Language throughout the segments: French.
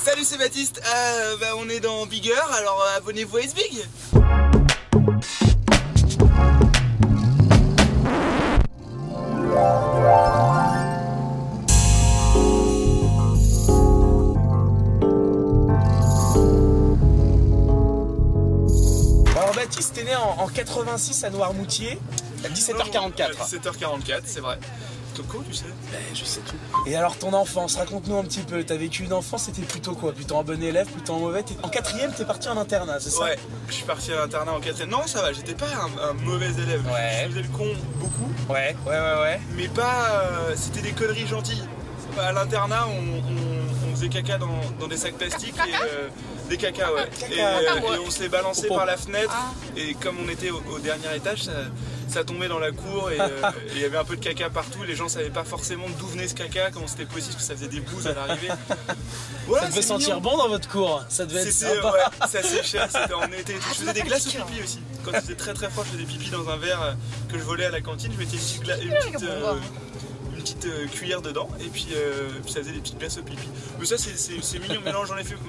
Salut, c'est Baptiste. On est dans Bigger, alors abonnez-vous à SBig. Alors Baptiste, t'es né en 86 à Noirmoutier, à 17h44. 17h44, c'est vrai. Coco, tu sais? Je sais tout. Et alors ton enfance, raconte-nous un petit peu. T'as vécu une enfance, c'était plutôt quoi? Plutôt un bon élève, plutôt un mauvais? En quatrième, t'es parti en internat, c'est ça? Ouais, je suis parti à l'internat en quatrième. Non, ça va, j'étais pas un mauvais élève. Ouais. Je faisais le con beaucoup. Ouais. Mais pas... c'était des conneries gentilles. À l'internat, on faisait caca dans des sacs plastiques et des caca, ouais. Et on se les balançait par la fenêtre. Et comme on était au dernier étage, ça tombait dans la cour et il y avait un peu de caca partout. Les gens savaient pas forcément d'où venait ce caca, comment c'était possible, parce que ça faisait des bouses à l'arrivée. Voilà, ça devait sentir bon dans votre cour, ça devait être sympa. Ouais, ça séchait, c'était en été. Je faisais des glaces au pipi aussi. Quand il faisait très froid, je faisais des pipis dans un verre que je volais à la cantine. Je mettais une petite cuillère dedans et puis ça faisait des petites glaces au pipi. Mais ça c'est mignon, mais non,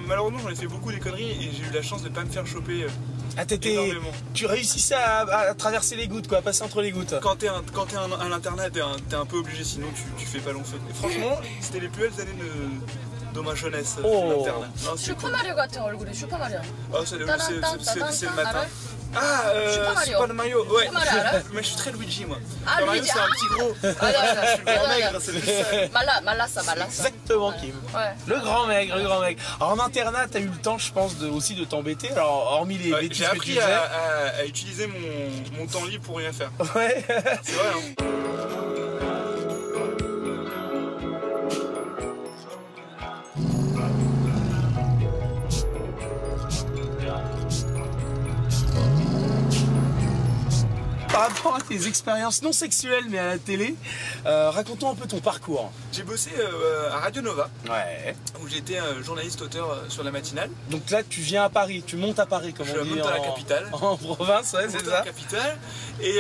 malheureusement j'en ai fait beaucoup des conneries et j'ai eu la chance de pas me faire choper énormément. Tu réussissais à traverser les gouttes, quoi, à passer entre les gouttes. Quand t'es à l'internat, t'es un peu obligé, sinon tu fais pas long feu. Et franchement, c'était les plus belles années de ma jeunesse, l'internat. 슈퍼마리오 같은 얼굴이 슈퍼마리오. C'est le matin. Super Mario, ouais. Mais je suis très Luigi, moi. Mario, c'est un petit gros. Je suis le grand maigre, c'est ça. 말랐어. Exactement, Kim. Ouais. Le grand maigre. Alors en internat, t'as eu le temps, je pense, aussi de t'embêter. Alors hormis les bêtises j'ai que tu appris faisais. à utiliser mon temps libre pour rien faire. Ouais. C'est vrai, hein. Par rapport à tes expériences non sexuelles mais à la télé, raconte-nous un peu ton parcours. J'ai bossé à Radio Nova, où j'étais journaliste auteur sur la matinale. Donc là, tu viens à Paris, tu montes à Paris, comme on dit à la capitale. En province, ouais, c'est ça. La capitale. Et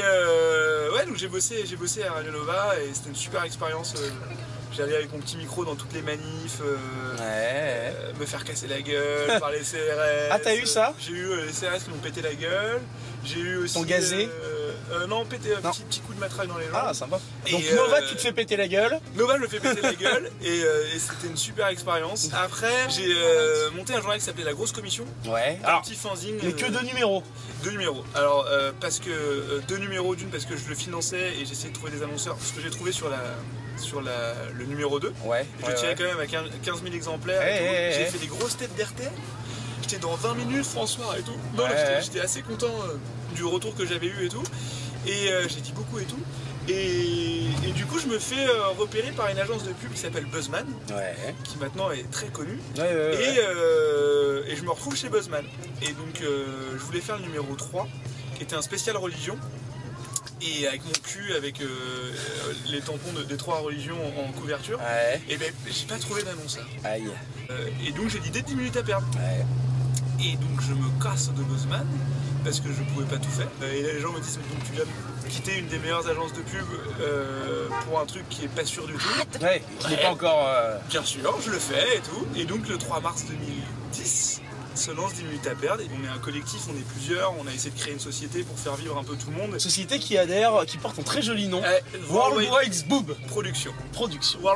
donc j'ai bossé à Radio Nova et c'était une super expérience. J'allais avec mon petit micro dans toutes les manifs, me faire casser la gueule par les CRS. Ah, t'as eu ça? J'ai eu les CRS qui m'ont pété la gueule. J'ai eu aussi. Ton gazé? Non, pété un petit coup de matraque dans les jambes. Ah, sympa. Donc Nova, tu te fais péter la gueule. Nova, je me fais péter la gueule et c'était une super expérience. Après, j'ai monté un journal qui s'appelait La Grosse Commission. Ouais. Un petit fanzine. Mais que 2 numéros. 2 numéros. Alors, parce que 2 numéros d'une, parce que je le finançais et j'essayais de trouver des annonceurs. Ce que j'ai trouvé sur le numéro 2. Ouais. Je le tirais quand même à 15 000 exemplaires. J'ai fait des grosses têtes d'RT. J'étais dans 20 minutes, François et tout. Non, j'étais assez content du retour que j'avais eu et tout. Et j'ai dit beaucoup et tout. Et du coup, je me fais repérer par une agence de pub qui s'appelle Buzzman, qui maintenant est très connue. Et je me retrouve chez Buzzman. Et donc, je voulais faire le numéro 3, qui était un spécial religion. Et avec mon cul, avec les tampons des 3 religions en couverture, et ben j'ai pas trouvé d'annonceur. Et donc j'ai dit dès 10 minutes à perdre. Et donc je me casse de Buzzman parce que je pouvais pas tout faire. Et là les gens me disent donc tu viens de quitter une des meilleures agences de pub pour un truc qui est pas sûr du tout. Ouais, qui n'est pas encore. Bien sûr, je le fais et tout. Et donc le 3 mars 2010. Se lance 10 minutes à perdre. Et on est un collectif, on est plusieurs, on a essayé de créer une société pour faire vivre un peu tout le monde. Société qui adhère, qui porte un très joli nom. Worldwide Boob Production.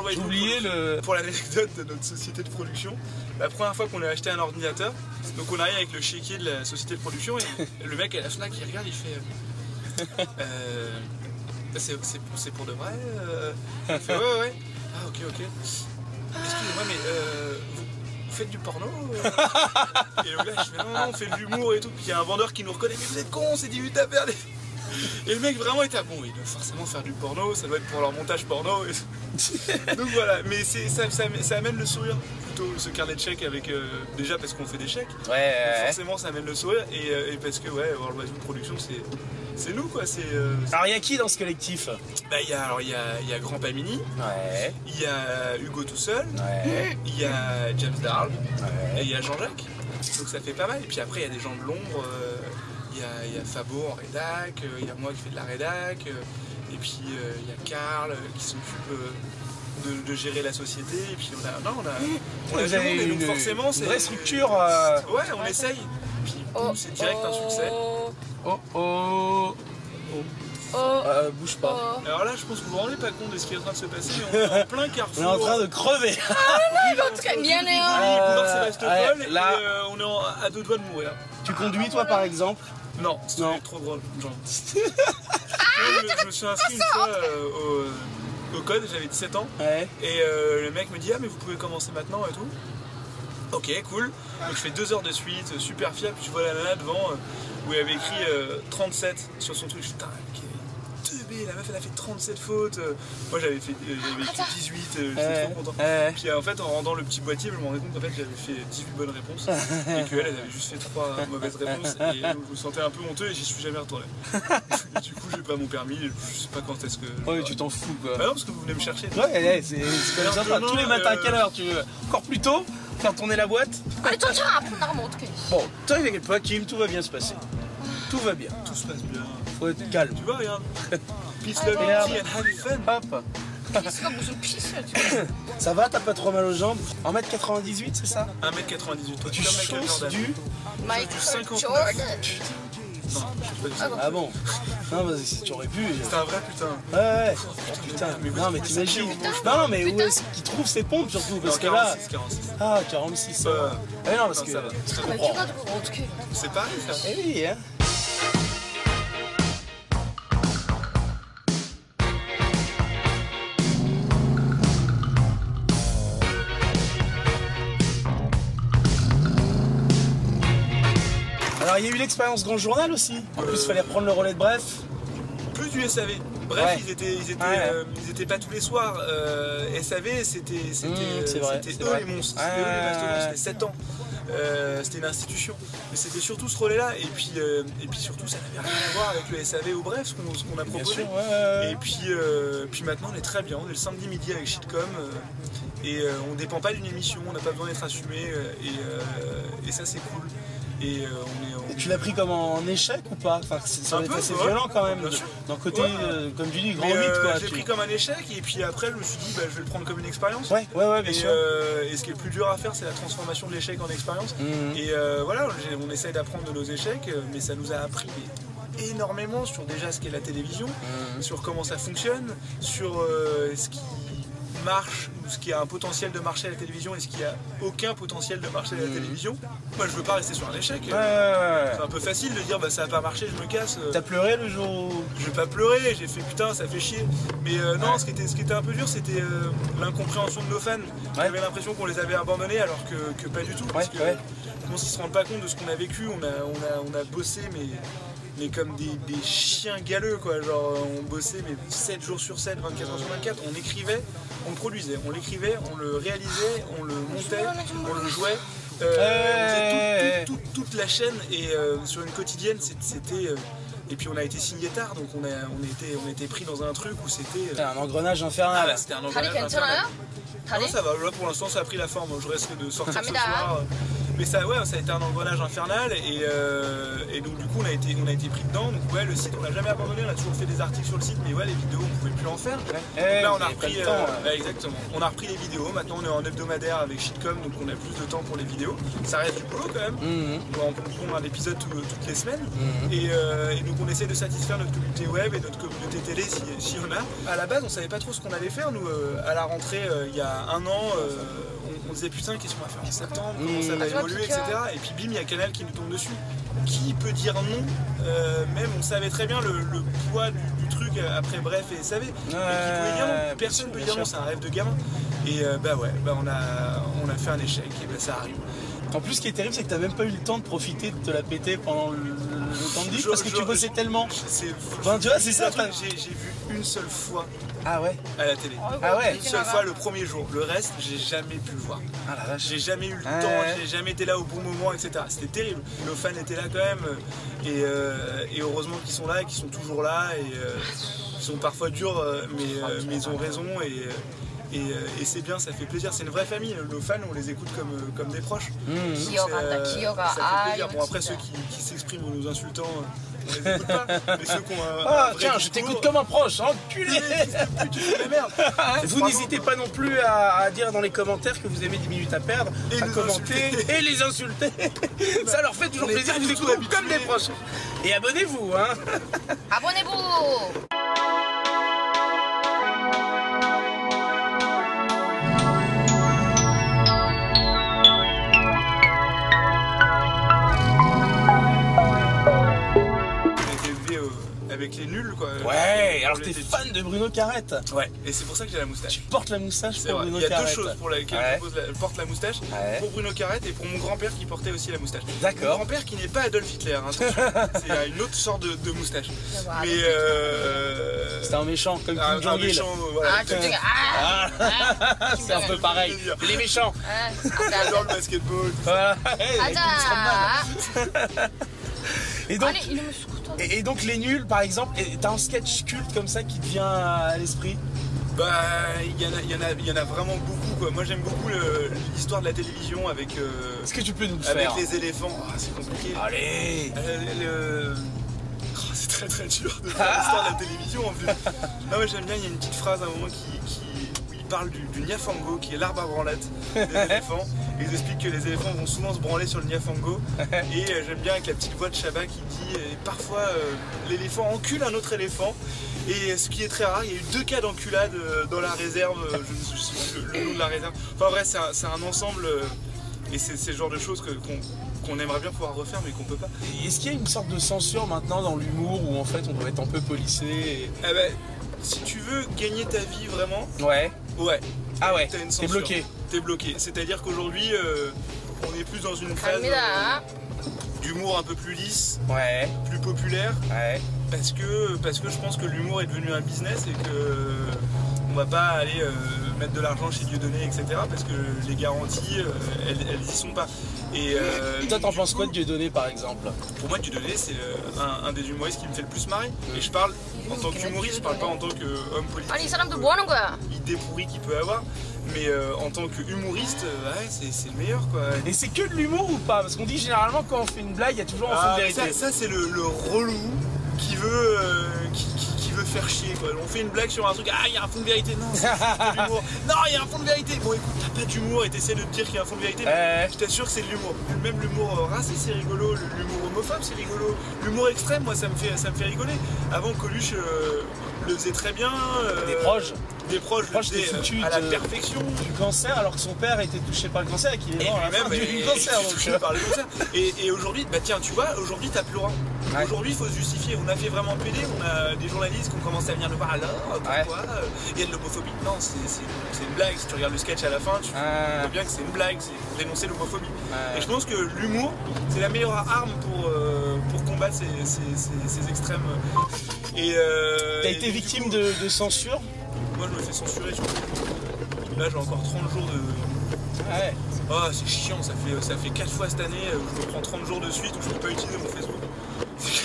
J'ai oublié le. Pour l'anecdote de notre société de production, la première fois qu'on a acheté un ordinateur, donc on arrive avec le chéquier de la société de production et le mec à la FNAC il regarde, il fait c'est pour de vrai Il fait ouais. Ah ok. Excusez-moi mais vous faites du porno Et le gars je fais non, on fait de l'humour et tout. Puis il y a un vendeur qui nous reconnaît, mais vous êtes cons, c'est 10 minutes à perdre. Et le mec vraiment était bon, il doit forcément faire du porno, ça doit être pour leur montage porno. Donc voilà, mais ça amène le sourire plutôt ce carnet de chèques avec déjà parce qu'on fait des chèques. Forcément ça amène le sourire et parce que Worldwide Production c'est nous quoi. Alors il y a qui dans ce collectif? Il y a Grand Pamini, il y a Hugo tout seul, il y a James Darl et il y a Jean-Jacques. Donc ça fait pas mal. Et puis après il y a des gens de l'ombre. Il y a Fabo en rédac, il y a moi qui fais de la rédac, et puis il y a Karl qui s'occupe de gérer la société. Et puis on a Vous du avez monde, et donc une forcément c'est... vraie structure. Ouais, on essaye. Puis boum, c'est direct un succès. Bouge pas. Alors là, je pense que vous vous rendez pas compte de ce qui est en train de se passer. On est en plein carrefour. On est en train de crever. 어떡해 미안해요. Boulevard Sébastopol, et là. on est à 2 doigts de mourir. Tu conduis toi par exemple? Non, c'est trop gros. Genre. Je me suis inscrit une fois au code, j'avais 17 ans. Ouais. Et le mec me dit, ah mais vous pouvez commencer maintenant et tout. Ok, cool. Donc je fais 2 heures de suite, super fier. Puis je vois la nana devant où elle avait écrit 37 sur son truc. Je dis, putain, teubé, la meuf elle a fait 37 fautes. Moi j'avais écrit 18, j'étais trop content. Puis en fait en rendant le petit boîtier, je me rendais compte qu'en fait j'avais fait 18 bonnes réponses et qu'elle avait juste fait 3 mauvaises réponses. Et je me sentais un peu honteux et j'y suis jamais retourné. Du coup j'ai pas mon permis, je sais pas quand est-ce que... Ouais, tu t'en fous quoi. Bah non, parce que vous venez me chercher. Ouais, c'est comme ça. Tous les matins à quelle heure tu veux? Encore plus tôt? Faire tourner la boîte? 아니 천천히 앞으로 나가면 어떡해. Bon, t'inquiète pas Kim, tout va bien se passer. Tout va bien. Tout se passe bien. Faut être calme. Tu vois, regarde. Peace, love, unity and have fun. Hop. 피스가 무슨 피스야 지금. Ça va, t'as pas trop mal aux jambes? 1m98 c'est ça? 1m98, toi Tu comme Michael chausses Jordan. du... 마이클 59. 조던. Non, je sais pas. Ah bon? Non, mais si tu aurais pu... C'est un vrai putain. Ouais. Putain, non mais t'imagines. Non mais où est-ce qu'il trouve ses pompes surtout? Parce que là... 46. Ah, 46. Ouais, non, parce que... ça va. Je 왜 comprends. 이렇게 가지고 어떡해. C'est pareil ça. Eh oui, hein. Alors il y a eu l'expérience Grand Journal aussi. En plus il fallait reprendre le relais de Bref. Plus du SAV. Bref, Ouais. ils étaient pas tous les soirs. SAV, c'était c'est vrai, eux c'est les vrai. monstres. C'était eux les mastodontes, c'était 7 ans. C'était une institution. Mais c'était surtout ce relais-là. Et puis surtout, ça n'avait rien à voir avec le SAV ou Bref, ce qu'on a Bien proposé. sûr, ouais. Et puis maintenant, on est très bien. On est le samedi midi avec Shitcom. On dépend pas d'une émission, on n'a pas besoin d'être assumé. Et ça, c'est cool. Et Et tu l'as pris comme en échec ou pas? Enfin, ça Un va être peu, assez ouais. violent quand même. Bien sûr. D'un côté, Ouais. comme tu dis, grand mais, 8 quoi. j'ai pris comme un échec. Et puis après, je me suis dit, bah, je vais le prendre comme une expérience. Ouais, bien sûr. Et ce qui est le plus dur à faire, c'est la transformation de l'échec en expérience. Et voilà, on essaye d'apprendre de nos échecs, mais ça nous a appris énormément sur déjà ce qu'est la télévision, sur comment ça fonctionne, sur ce qui marche, ce qui a un potentiel de marcher à la télévision et ce qui a aucun potentiel de marcher à la télévision. Moi, je veux pas rester sur un échec. Ouais. C'est un peu facile de dire, bah ça a pas marché, je me casse. T'as pleuré le jour où... Je vais pas pleurer, j'ai fait putain, ça fait chier. Mais non, ce qui était un peu dur, c'était l'incompréhension de nos fans. J'avais l'impression qu'on les avait abandonnés alors que pas du tout. Parce que je pense qu'ils se rendent pas compte de ce qu'on a vécu. On a bossé, mais comme des chiens galeux quoi. Genre on bossait mais 7 jours sur 7, 24 heures sur 24. On écrivait, on le produisait, on l'écrivait, on le réalisait, on le montait, on le jouait. On faisait toute la chaîne et sur une quotidienne c'était... Et puis on a été signé tard, donc on était pris dans un truc où c'était... un engrenage infernal. Ah là, c'était un engrenage 다리 infernal. 괜찮아요? Non, 다리? ça va, là pour l'instant ça a pris la forme, je risque de sortir ce Kamida. soir. Mais ça a été un engrenage infernal et donc du coup on a été pris dedans. Donc ouais, le site on l'a jamais abandonné, on a toujours fait des articles sur le site, mais ouais les vidéos on pouvait plus en faire. Donc là on a repris exactement. On a repris les vidéos, maintenant on est en hebdomadaire avec Shitcom, donc on a plus de temps pour les vidéos. Ça reste du boulot quand même. On prend un épisode toutes les semaines. Et donc on essaie de satisfaire notre communauté web et notre communauté télé si on a. À la base on savait pas trop ce qu'on allait faire, nous à la rentrée il y a un an. On disait putain qu'est-ce qu'on va faire en septembre, comment ça va évoluer, etc. Et puis bim, il y a Canal qui nous tombe dessus. Qui peut dire non? Même on savait très bien le poids du truc après Bref et SAV. Mais qui pouvait dire non? Personne ne peut dire non, c'est un rêve de gamin. Et on a fait un échec et ça arrive. En plus, ce qui est terrible, c'est que t'as même pas eu le temps de profiter de te la péter pendant le temps de disque parce que tu bossais tellement. Enfin, tu vois, c'est ça. J'ai vu une seule fois Ah ouais. à la télé. Ah ouais. Une seule fois le premier jour. Le reste, j'ai jamais pu le voir. Ah la vache. J'ai jamais eu le temps, j'ai jamais été là au bon moment, etc. C'était terrible. Nos fans étaient là quand même. Et heureusement qu'ils sont là, qu'ils sont toujours là. Et ils sont parfois durs, mais ils ont raison. Et c'est bien, ça fait plaisir. C'est une vraie famille. Nos fans, on les écoute comme des proches. 기어간다, 기어가. Ça fait plaisir. Bon, après, 진짜. ceux qui s'expriment en nous insultant, on les écoute pas. Mais ceux qui ont un Ah, vrai tiens, je discours, t'écoute comme un proche, enculé. tu fais la merde. Vous n'hésitez pas non plus à dire dans les commentaires que vous aimez 10 minutes à perdre, Et à nous commenter insulter. et les insulter. Ça leur fait toujours On est plaisir pas de vous du tout écouter comme habitués. des proches. Et abonnez-vous, hein. Abonnez-vous. On a été élevés avec les nuls quoi. Ouais, alors Quand t'es j'étais fan de Bruno Carrette. petit. Ouais, et c'est pour ça que j'ai la moustache. Tu portes la moustache C'est pour vrai. Bruno Il y a Carrette. deux choses pour lesquelles Ouais. je porte la moustache. Ouais. Pour Bruno Carrette et pour mon grand-père qui portait aussi la moustache. D'accord. Mon grand-père qui n'est pas Adolf Hitler, hein, attention. C'est une autre sorte de moustache. voir, Mais C'était un méchant, comme Kim un Jong-il. méchant, voilà. Ah, tu me dis, ah, C'est un peu pareil. Les méchants. J'adore le basketball. Voilà. Avec 가자. Vince. Et donc, 아니 이놈의 스쿠터. et donc les nuls, par exemple, t'as un sketch culte comme ça qui te vient à l'esprit? Bah, il y en a vraiment beaucoup quoi. Moi j'aime beaucoup l'histoire de la télévision avec Est-ce que tu peux nous le avec faire? les éléphants. Ah, c'est compliqué. Allez. Oh, c'est très dur de faire l'histoire de la télévision en plus. Non mais j'aime bien, il y a une petite phrase à un moment où il parle du Niafango qui est l'arbre à branlette des éléphants. Et ils expliquent que les éléphants vont souvent se branler sur le Niafango. Et j'aime bien avec la petite voix de Chabat qui dit parfois l'éléphant encule un autre éléphant. Et ce qui est très rare, il y a eu 2 cas d'enculade dans la réserve, je ne sais plus le nom de la réserve. Enfin bref, c'est un ensemble et c'est le genre de choses qu'on aimerait bien pouvoir refaire mais qu'on peut pas. Est-ce qu'il y a une sorte de censure maintenant dans l'humour où en fait on doit être un peu policé Eh ben, si tu veux gagner ta vie vraiment, Ouais. ouais. Ah ouais, T'as une t'es censure. bloqué. T'es bloqué. C'est-à-dire qu'aujourd'hui, on est plus dans une phase 갑니다. d'humour un peu plus lisse, Ouais. plus populaire, Ouais. parce que je pense que l'humour est devenu un business et que on va pas aller mettre de l'argent chez Dieudonné, etc. parce que les garanties, elles y sont pas. Et Toi t'en penses quoi de Dieudonné par exemple? pour moi, Dieudonné, c'est un des humoristes qui me fait le plus marrer. Et je parle en tant qu'humoriste, je parle pas en tant qu'homme politique. 아니 이 사람들 뭐 하는 거야? Idée pourrie qu'il peut avoir. Mais en tant qu'humoriste, ouais, c'est le meilleur quoi. Et c'est que de l'humour ou pas? Parce qu'on dit généralement quand on fait une blague, il y a toujours un fond de vérité. Ça c'est le relou qui veut faire chier quoi. On fait une blague sur un truc, ah il y a un fond de vérité, non c'est de l'humour. Non il y a un fond de vérité. Bon écoute, t'as pas d'humour et t'essaies de te dire qu'il y a un fond de vérité, mais je t'assure que c'est de l'humour. Même l'humour raciste c'est rigolo, l'humour homophobe c'est rigolo, l'humour extrême moi ça me fait rigoler. Avant Coluche le faisait très bien. Des proches t'es foutu à la perfection. du cancer alors que son père était touché par le cancer et qu'il est Et mort à la fin lui-même du est cancer. touché Donc, par le cancer. Et aujourd'hui, bah tiens, tu vois, aujourd'hui t'as plus le droit. Ouais. Aujourd'hui, il faut se justifier. On a fait vraiment PD, on a des journalistes qui ont commencé à venir nous voir. Alors, pourquoi il y a de l'homophobie? Non, c'est une blague. Si tu regardes le sketch à la fin, tu vois bien que c'est une blague, c'est pour dénoncer l'homophobie. Et je pense que l'humour, c'est la meilleure arme pour combattre ces extrêmes. T'as été victime de censure? Moi, je me fais censurer sur Facebook. Là, j'ai encore 30 jours de. Ouais. Oh, c'est chiant, ça fait 4 fois cette année où je me prends 30 jours de suite où je peux pas utiliser mon Facebook.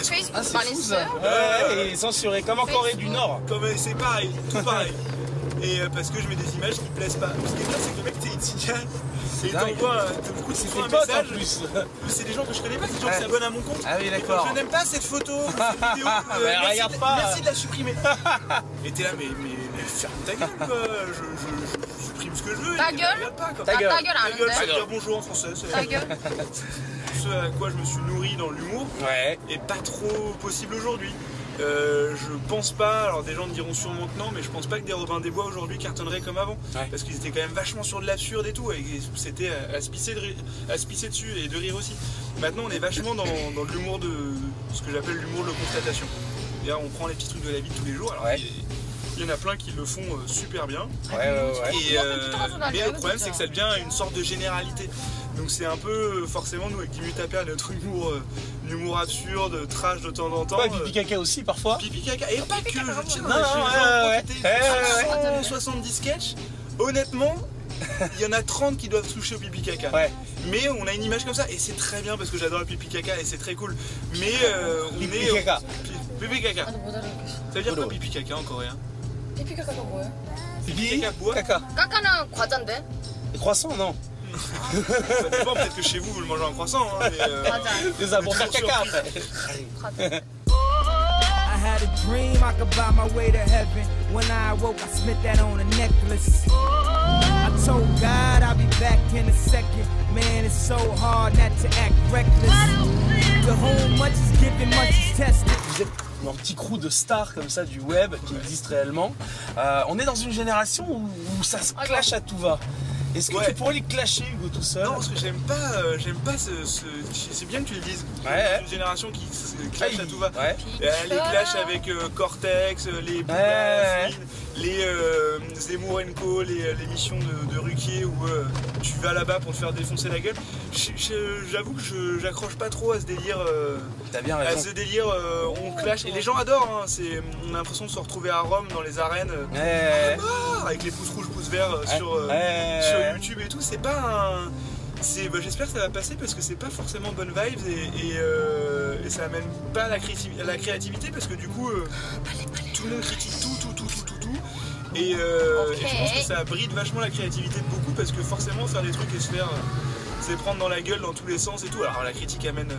페이스북 Ah, c'est 많이 fou ça. 써요? Ouais, et censuré comme en Corée du Nord. C'est pareil, tout pareil. Et parce que je mets des images qui me plaisent pas. Ce qui est bien, c'est que le mec, il te signale et il dingue. t'envoie beaucoup de C'est fois tes un potes en message. plus. C'est des gens que je connais pas, c'est des gens qui s'abonnent à mon compte. Ah oui, Et d'accord. donc, je n'aime pas cette photo, cette vidéo. Merci regarde de- pas. Merci de la supprimer. Et t'es là, mais ferme ta gueule, quoi. Je supprime ce que je veux. Ta et gueule regarde pas, quoi. Ta gueule. 나 따결 Ta gueule, c'est 아는데? dire bonjour en français. C'est Ta gueule? ce à quoi je me suis nourri dans l'humour Ouais. est pas trop possible aujourd'hui. Je pense pas, alors des gens me diront sûrement que non, mais je pense pas que des Robin des Bois aujourd'hui cartonneraient comme avant. Ouais. Parce qu'ils étaient quand même vachement sur de l'absurde et tout, et c'était à se pisser dessus et de rire aussi. Maintenant on est vachement dans l'humour de ce que j'appelle l'humour de constatation. C'est-à-dire on prend les petits trucs de la vie de tous les jours, alors Ouais. il y en a plein qui le font super bien. Ouais. Et, mais le problème c'est que ça devient une sorte de généralité. Donc c'est un peu forcément nous avec 10 minutes à perdre notre humour absurde, trash de temps en temps. Ouais, pipi caca aussi parfois. Pipi caca et pas que. Je tiens Non, ouais. 70 sketchs. Honnêtement, il y en a 30 qui doivent toucher au pipi caca. Ouais. Mais on a une image comme ça et c'est très bien parce que j'adore le pipi caca et c'est très cool. Mais on Pipi est caca. Pipi caca. 나도 못 알아듣겠어. Ça veut dire quoi Polo. pipi caca en coréen? 피피 카카가 뭐야? Pipi Caca bois. caca. 까까는 과자인데? Les croissants, non. Ça dépend, peut-être que chez vous vous le mangez en croissant. Hein, mais, 과자. C'est ça, pour faire toujours caca surpris. après. 과자. had a dream I could buy my way to heaven. When I awoke, I spent that on a necklace. I told God I'll be back in a second. Man, it's so hard not to act reckless. To whom much is given, much is tested. Vous êtes un petit crew de stars comme ça du web qui existe réellement. On est dans une génération où ça se clash à tout va. Est-ce que tu pourrais les clasher, Hugo, tout seul? Non, parce que j'aime pas c'est bien que tu le dises. Ouais. Une génération qui se clash à tout va. Ouais. Les clashs avec Cortex, les Booba, les Zemmour & Co, l'émission de Ruquier où tu vas là-bas pour te faire défoncer la gueule. J'avoue que j'accroche pas trop à ce délire. T'as bien raison. À ce délire, on clash. Et les gens adorent. Hein, on a l'impression de se retrouver à Rome dans les arènes. Avec les pouces rouges, pouces verts sur YouTube et tout. C'est pas un. J'espère que ça va passer parce que c'est pas forcément bonne vibes et ça amène pas la créativité parce que du coup tout le monde critique tout et je pense que ça bride vachement la créativité de beaucoup parce que forcément faire des trucs et se prendre dans la gueule dans tous les sens et tout. Alors la critique amène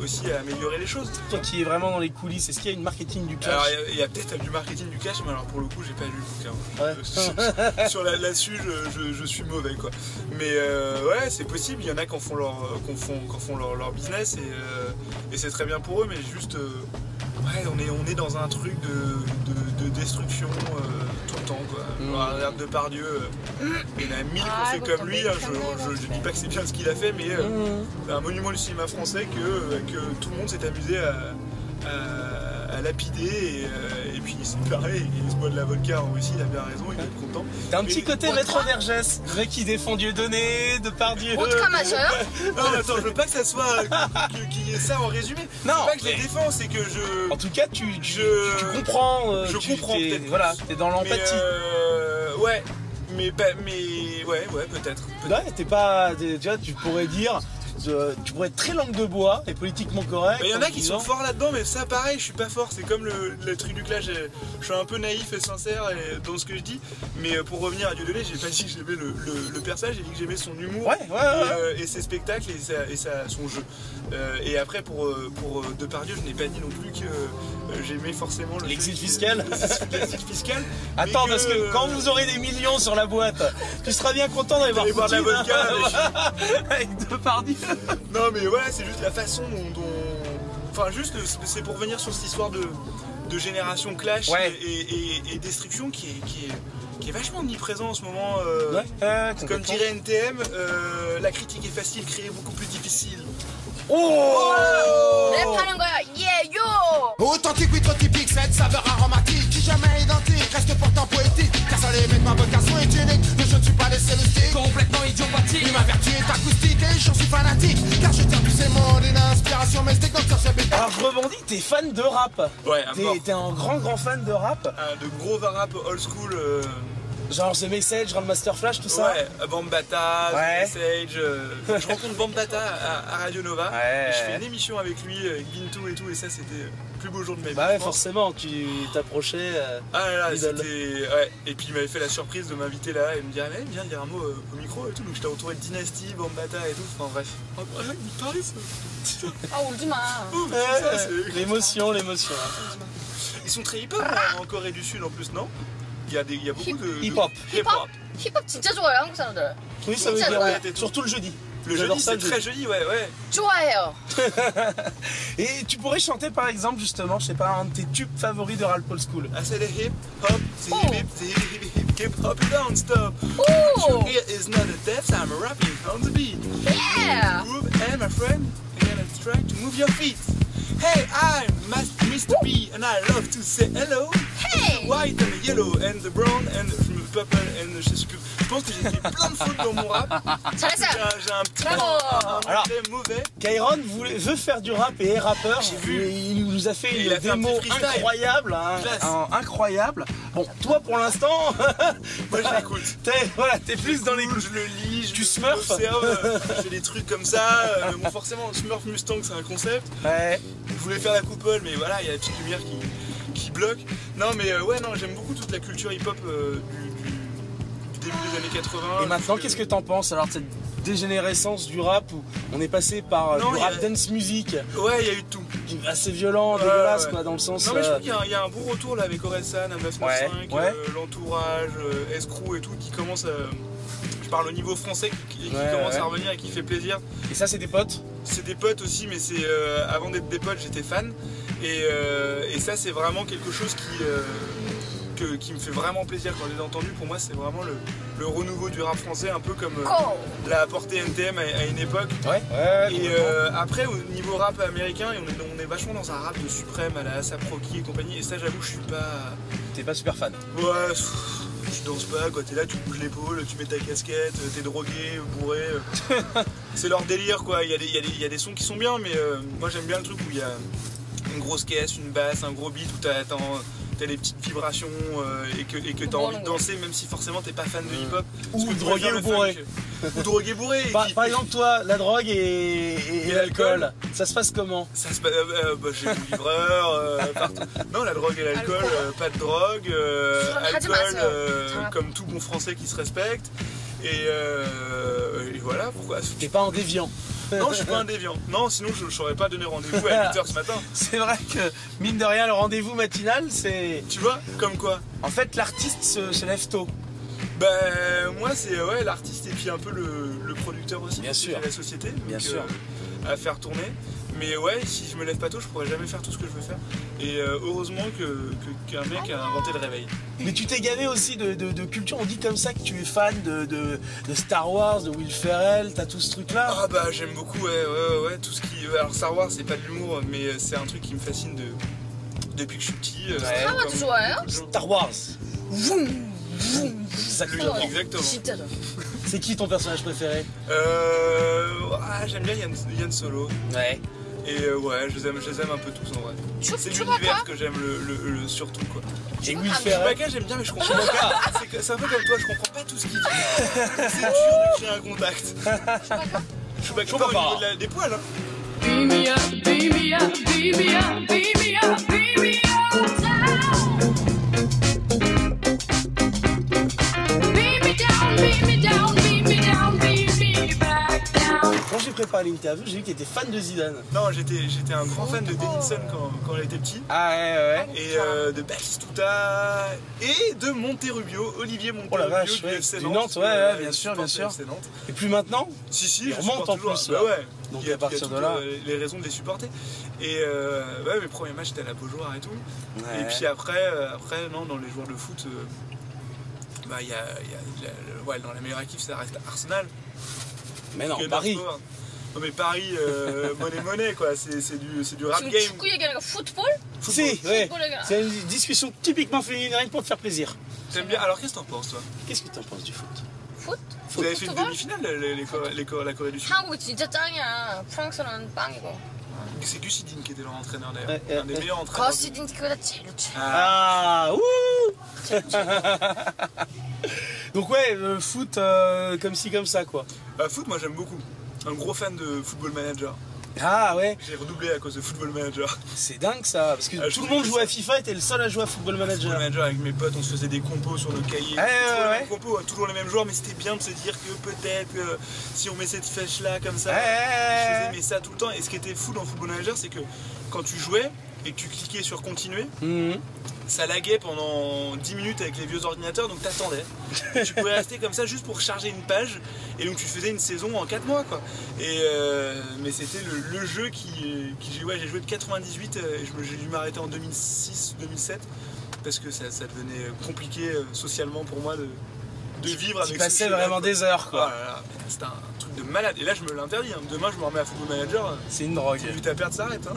aussi à améliorer les choses. Toi qui es vraiment dans les coulisses, est-ce qu'il y a une marketing du clash? Alors il y a peut-être du marketing du clash, mais alors pour le coup j'ai pas lu le bouquin. Ouais. Sur là-dessus je suis mauvais quoi. Mais ouais c'est possible, il y en a qui en font leur business et c'est très bien pour eux, mais juste ouais, on est dans un truc de destruction tout le temps quoi. Regarde Depardieu, il y en a 1000 qui ont fait comme lui, hein, je dis pas que c'est bien ce qu'il a fait, mais c'est un monument du cinéma français que tout le monde s'est amusé à lapider et puis il s'est barré, il se boit de la vodka en Russie, il a bien raison, il est content. T'as un petit côté Maître Vergès, le mec qui défend Dieudonné, Depardieu. Non attends, je veux pas que ça soit qu'il y ait ça en résumé. Non, c'est pas que je les défends, c'est que je. En tout cas, tu comprends. Je comprends peut-être. Voilà, t'es dans l'empathie. Ouais, mais ouais, peut-être. Ouais, t'es pas. Tu vois, tu pourrais dire. Tu pourrais être très langue de bois et politiquement correct. Il y en a qui sont forts là-dedans, mais ça pareil, je suis pas fort. C'est comme le truc du clash. Je suis un peu naïf et sincère dans ce que je dis. Mais pour revenir à Dieudonné, j'ai pas dit que j'aimais le personnage, j'ai dit que j'aimais son humour et ses spectacles et son jeu. Et après pour Depardieu, je n'ai pas dit non plus que j'aimais forcément l'exit fiscal. L'exit fiscal. Attends, parce que quand vous aurez des millions sur la boîte, tu seras bien content d'aller voir de la vodka avec Depardieu. Non mais voilà, c'est juste la façon dont... Enfin juste, c'est pour revenir sur cette histoire de génération clash et destruction qui est vachement omniprésent en ce moment. Comme dirait NTM, la critique est facile, créer beaucoup plus difficile. 랩하는 거야. Yeah, yo. Authentique, oui, trop typique, cette saveur aromatique qui jamais identique, reste pourtant poétique. Car ça limite ma vocation est unique, mais je ne suis pas laissé le stick. Complètement idiopathique, mais ma vertu est acoustique et j'en suis fanatique. Car je tiens tous ces mots d'une inspiration mystique dans le cherche bête. Alors je rebondis, t'es fan de rap. Ouais, t'es un grand fan de rap. De gros rap old school. Genre The Message, Grandmaster Flash, tout ça. Ouais, Bambata, The Message. Je rencontre Bambata à Radio Nova. Et je fais une émission avec lui, avec Bintou et tout, et ça c'était le plus beau jour de ma vie. Bah ouais, forcément, tu t'approchais. Ah là là, c'était. Ouais. Et puis il m'avait fait la surprise de m'inviter là et me dire, allez, viens dire un mot au micro et tout. Donc j'étais entouré de Dynasty, Bambata et tout. Enfin bref. Il parlait ça. 아 울지 마. L'émotion. Ils sont très hip-hop en Corée du Sud en plus, non? Il y a beaucoup de hip-hop. 힙합 진짜 좋아해요 한국 사람들. Oui, ça veut dire surtout le jeudi. Le jeudi, c'est très joli, ouais. 좋아해요. Et tu pourrais chanter par exemple justement, je sais pas, un de tes tubes favoris de Ralph Old School. I said hip-hop, hip-hop, it don't stop. Here is not a death, I'm rapping on the beat. Yeah. Groove and my friend, you're gonna try to move your feet. Hey, I'm Mr. B and I love to say hello. Hey. The white and the yellow and the brown and the purple and je sais plus. Je pense que j'ai fait plein de fautes dans mon rap. 잘했어요. J'ai un petit Alors, mauvais. Kairon veut faire du rap et est rappeur. J'ai vu. Il nous a fait une a fait un démo petit freestyle. incroyable. Incroyable. Bon, toi pour l'instant, moi je l'écoute. T'es plus dans les. Je le lis, tu je smurfs. Je fais des trucs comme ça. Bon, forcément, Smurf Mustang c'est un concept. Ouais. Je voulais faire la coupole, mais voilà, il y a la petite lumière qui bloque. Non, mais ouais, non, j'aime beaucoup toute la culture hip-hop du début des années 80. Et maintenant, qu'est-ce que t'en penses alors de cette dégénérescence du rap où on est passé par Non, du rap dance music. Ouais, il y a eu de tout. Assez violent, dégueulasse quoi, dans le sens. Non mais je trouve qu'il y a un bon retour là avec Orelsan, 995, l'entourage, Escrew et tout qui commence à... Je parle au niveau français qui commence à revenir et qui fait plaisir. Et ça c'est des potes? C'est des potes aussi, mais c'est avant d'être des potes j'étais fan. Et ça c'est vraiment quelque chose qui me fait vraiment plaisir quand je l'ai entendu. Pour moi c'est vraiment le renouveau du rap français, un peu comme l'a apporté NTM à une époque. Et après au niveau rap américain, on est vachement dans un rap de suprême à la A$AP Rocky et compagnie. Et ça j'avoue je suis pas... T'es pas super fan? Ouais, tu danses pas quoi, t'es là, tu bouges l'épaule, tu mets ta casquette, t'es drogué, bourré. C'est leur délire quoi, il y a des sons qui sont bien, mais moi j'aime bien le truc où il y a une grosse caisse, une basse, un gros beat où t'as les petites vibrations et que t'as envie de danser même si forcément t'es pas fan de hip-hop. Ou drogué ou bourré. Ou drogué bourré. Par exemple toi, la drogue et l'alcool, ça se passe comment? Ça se passe, j'ai le livreur, partout. Non, la drogue et l'alcool, pas de drogue, alcool comme tout bon français qui se respecte. Et voilà pourquoi. T'es pas en déviant? Non, je suis pas un déviant. Non, sinon je saurais pas donner rendez-vous à 8h ce matin. C'est vrai que, mine de rien, le rendez-vous matinal, c'est... Tu vois, comme quoi? En fait, l'artiste se lève tôt. Ben, moi, c'est l'artiste et puis un peu le producteur aussi. Bien sûr. La société. Bien sûr. À faire tourner. Mais ouais, si je me lève pas tôt, je pourrais jamais faire tout ce que je veux faire. Et heureusement qu'un mec a inventé le réveil. Mais tu t'es gavé aussi de culture. On dit comme ça que tu es fan de Star Wars, de Will Ferrell, t'as tout ce truc-là. Ah bah j'aime beaucoup, ouais, tout ce qui... Alors Star Wars, c'est pas de l'humour, mais c'est un truc qui me fascine depuis que je suis petit. Star Wars. C'est ça que j'adore. Exactement. C'est qui ton personnage préféré? J'aime bien Yann Solo. Ouais. Et ouais, je les aime un peu tous en vrai. C'est l'univers que j'aime le surtout quoi. Et Will Ferrell, j'aime bien mais je comprends pas. C'est un peu comme toi, je comprends pas tout ce qu'il dit. C'est dur de créer un contact. Chewbacca au niveau des poils hein. Beam me up, beam me up, beam me up, beam me up, beam me up down. Beam me down, beam me down, beam me down, beam me back down. quand j'ai préparé l'interview, j'ai vu que t'étais fan de Zidane. Non, j'étais un grand fan de Denilson quand j'étais petit. Ah ouais. Et de Batistuta et de Monterrubio, Olivier Monterubio. Oh la vache, du Nantes, ouais, bien sûr. Et plus maintenant? Si, il remonte en plus. Bah ouais. Donc à partir de là, les raisons de les supporter. Et mes premiers matchs c'était à la Beaujoire et tout. Ouais. Et puis après non, dans les joueurs de foot, il y a dans la meilleure équipe ça reste Arsenal. Mais non, Paris. Non mais Paris, monnaie quoi, c'est du rap game. 축구 얘기하니까 football? Si, ouais. C'est une discussion typiquement féminine, rien que pour te faire plaisir. T'aimes bien. Alors qu'est-ce que t'en penses toi? Qu'est-ce que t'en penses du foot? foot? Vous avez fait une demi-finale la Corée du Sud. 한국이 진짜 짱이야. 프랑스는 빵이고. C'est Gus Hiddink qui était leur entraîneur d'ailleurs. Un des meilleurs entraîneurs. 거시딘티가 제일 좋지. Ah, ouh. Donc ouais, foot comme ci comme ça quoi. Foot moi j'aime beaucoup. Un gros fan de Football Manager. Ah ouais. J'ai redoublé à cause de Football Manager. C'est dingue ça, parce que tout le monde jouait à FIFA et t'es le seul à jouer à Football Manager. Football Manager avec mes potes, on se faisait des compos sur nos cahiers. Toujours les mêmes joueurs, mais c'était bien de se dire que peut-être si on met cette flèche là comme ça, je faisais mais ça tout le temps. Et ce qui était fou dans Football Manager, c'est que quand tu jouais et que tu cliquais sur continuer, ça laguait pendant 10 minutes avec les vieux ordinateurs, donc t'attendais. Tu pouvais rester comme ça juste pour charger une page, et donc tu faisais une saison en 4 mois quoi. Et mais c'était le jeu qui j'ai joué de 98 et j'ai dû m'arrêter en 2006-2007 parce que ça devenait compliqué socialement pour moi de vivre avec. Tu passais vraiment des heures quoi. Voilà, c'était un truc de malade. Et là je me l'interdis. Hein. Demain je me remets à Football Manager. C'est une drogue. Vu ta perte s'arrête. Hein.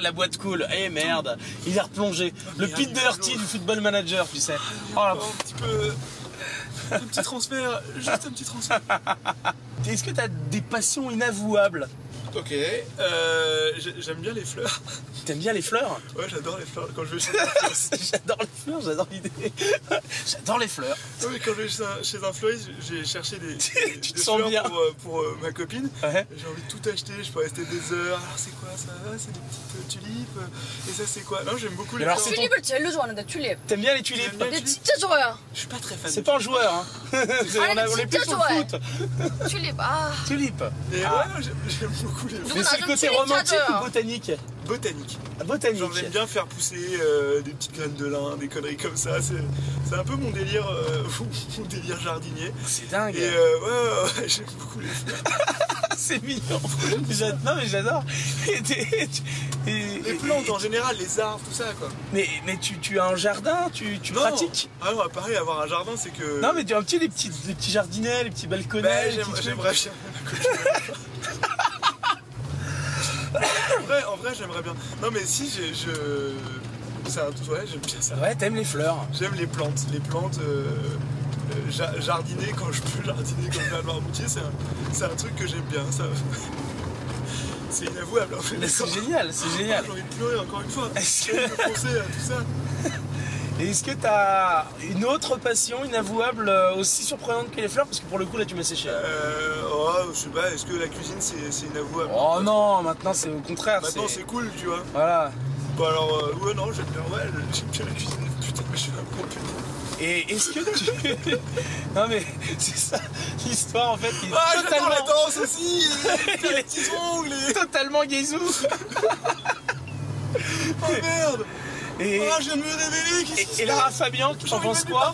La boîte cool. Eh merde, il est replongé. Le Pete Doherty du Football Manager, tu sais. Oh, un petit peu. Un petit transfert, juste un petit transfert. Est-ce que t'as des passions inavouables? Ok, j'aime bien les fleurs. T'aimes bien les fleurs? Ouais, j'adore les fleurs. Quand je vais chez un fleuriste. J'adore les fleurs, j'adore l'idée. J'adore les fleurs. Ouais, quand je vais chez un fleuriste, j'ai cherché des Tu te sens fleurs bien pour ma copine. Ouais. J'ai envie de tout acheter, je peux rester des heures. Alors c'est quoi ça? Ah, c'est des petites tulipes. Et ça c'est quoi? Non, j'aime beaucoup les alors, fleurs. c'est 튤립을 제일 좋아하는데 튤립. T'aimes bien les tulipes? J'aime bien les 근데 진짜 좋아요. Je suis pas très fan. C'est pas un joueur, hein. On est plus sur le foot. 튤립 아. Tulipe. Et ouais, j'aime beaucoup les fleurs. Mais c'est le côté romantique ou botanique? Botanique. Botanique. Genre j'aime bien faire pousser des petites graines de lin, des conneries comme ça. C'est un peu mon délire jardinier. C'est dingue. Et ouais, j'aime beaucoup les fleurs. C'est mignon. Non mais j'adore. Les plantes en général, les arbres, tout ça quoi. Mais tu as un jardin, tu pratiques? Ah non, pareil, avoir un jardin c'est que... Non mais tu as un petit, les petits jardinets, les petits balconnets. Bah, les petits trucs. j'aimerais bien. En vrai, j'aimerais bien. Non mais si, ouais, j'aime bien ça. Ouais, t'aimes les fleurs. J'aime les plantes. Jardiner quand je peux jardiner comme ça à Noirmoutier, c'est un truc que j'aime bien. Ça... C'est inavouable. En fait. C'est génial, c'est génial. J'ai envie de pleurer encore une fois. Est-ce J'ai envie de penser à tout ça. Et est-ce que t'as une autre passion inavouable aussi surprenante que les fleurs? Parce que pour le coup là tu m'as séché. Oh, je sais pas, est-ce que la cuisine c'est inavouable? Oh non, maintenant c'est au contraire. Maintenant c'est cool, tu vois. Voilà. Bah alors, ouais, non, j'aime bien la cuisine. Putain, mais je suis un gros putain. Et est-ce que tu... Non mais c'est ça l'histoire en fait. Ah, j'adore la danse aussi. Il est petits ongles. totalement gaizou. Oh merde. Et... Ah, je viens de me révéler. Et Lara Fabian, tu en penses quoi?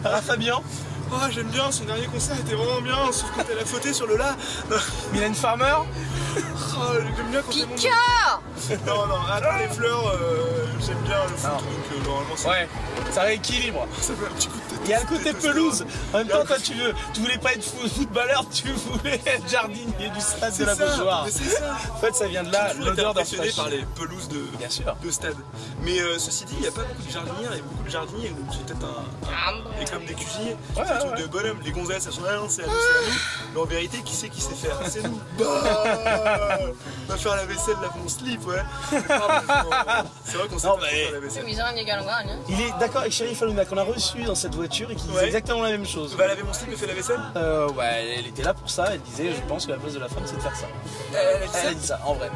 Lara Fabian? Ah, j'aime bien, son dernier concert était vraiment bien, sauf quand elle a fauté sur le la. Mylène Farmer? Oh, j'aime bien quand elle monte. 비켜! Non, attends, les fleurs, j'aime bien le foot, Non. donc normalement c'est... Ouais, ça rééquilibre. Ça fait un petit coup de tête. Il y a le côté pelouse. En même temps, toi, tu voulais pas être footballeur, tu voulais être jardinier du stade de la Beaujoire. Mais c'est ça. En fait, ça vient de là, l'odeur d'un impressionné par les pelouses Bien sûr. de stade. Mais ceci dit, il n'y a pas beaucoup de jardinières et beaucoup de jardiniers, donc c'est peut-être et comme des cuisiniers, c'est un truc de bonhomme. Les gonzesses, elles sont là, c'est à nous. Mais en vérité, qui c'est qui sait faire? C'est nous. Bah, on va faire la vaisselle, laver mon slip, ouais. C'est vrai qu'on sait pas faire la vaisselle. 좀 이상한 얘기하는 거 아니야? Il est d'accord avec Chérif Halouna qu'on a reçu dans cette voiture et qui disait exactement la même chose. Tu vas laver mon slip et faire la vaisselle? Ouais, elle était là pour ça, elle disait je pense que la place de la femme c'est de faire ça. Elle a dit ça, en vrai.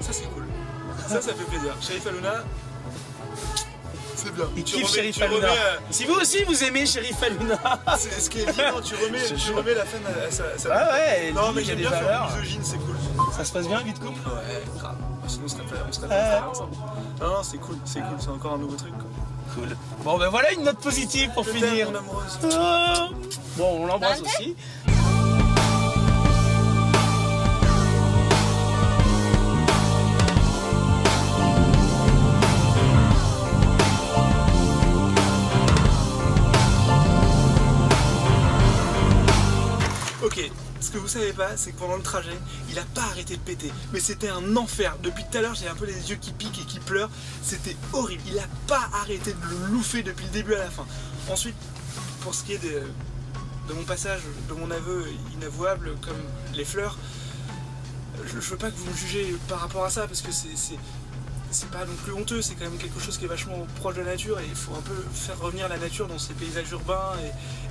Ça c'est cool. Ça fait plaisir. Chérif Halouna, c'est bien. Il kiffe Chérif Halouna. Si vous aussi vous aimez Chérif Halouna. C'est ce qui est bien, tu remets la femme à sa... Ah ouais, non mais il y a j'aime des bien faire valeurs. misogyne, c'est cool. Ça se passe bien, vie de couple? Ouais, grave. Sinon on serait pas ensemble. Non, c'est cool, c'est encore un nouveau truc quoi. Cool. Bon ben voilà une note positive pour finir. Mon amoureuse. Oh. Bon, on l'embrasse aussi. Ok, ce que vous savez pas, c'est que pendant le trajet, il a pas arrêté de péter. Mais c'était un enfer. Depuis tout à l'heure, j'ai un peu les yeux qui piquent et qui pleurent. C'était horrible. Il a pas arrêté de le louffer depuis le début à la fin. Ensuite, pour ce qui est de mon passage, de mon aveu inavouable, comme les fleurs, je veux pas que vous me jugez par rapport à ça, parce que c'est pas non plus honteux, c'est quand même quelque chose qui est vachement proche de la nature et il faut un peu faire revenir la nature dans ces paysages urbains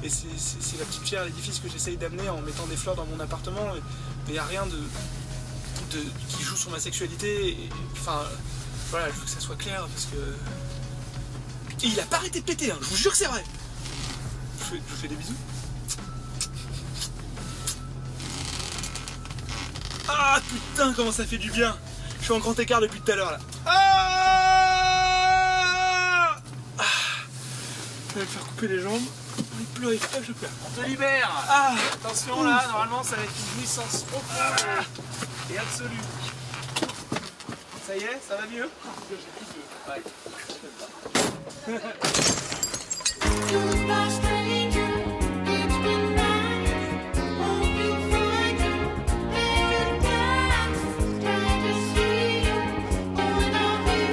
et c'est la petite pierre à l'édifice que j'essaye d'amener en mettant des fleurs dans mon appartement. Mais il n'y a rien qui joue sur ma sexualité. Enfin, voilà, je veux que ça soit clair parce que... Et il a pas arrêté de péter, hein, je vous jure que c'est vrai. Je vous fais des bisous. Ah putain, comment ça fait du bien. Je suis en grand écart depuis tout à l'heure là. Je vais me faire couper les jambes. Il pleure, il faut pas que je pleure. On te libère. Attention là, normalement ça va être une jouissance profonde et absolue. Ça y est, ça va mieux? Ouais.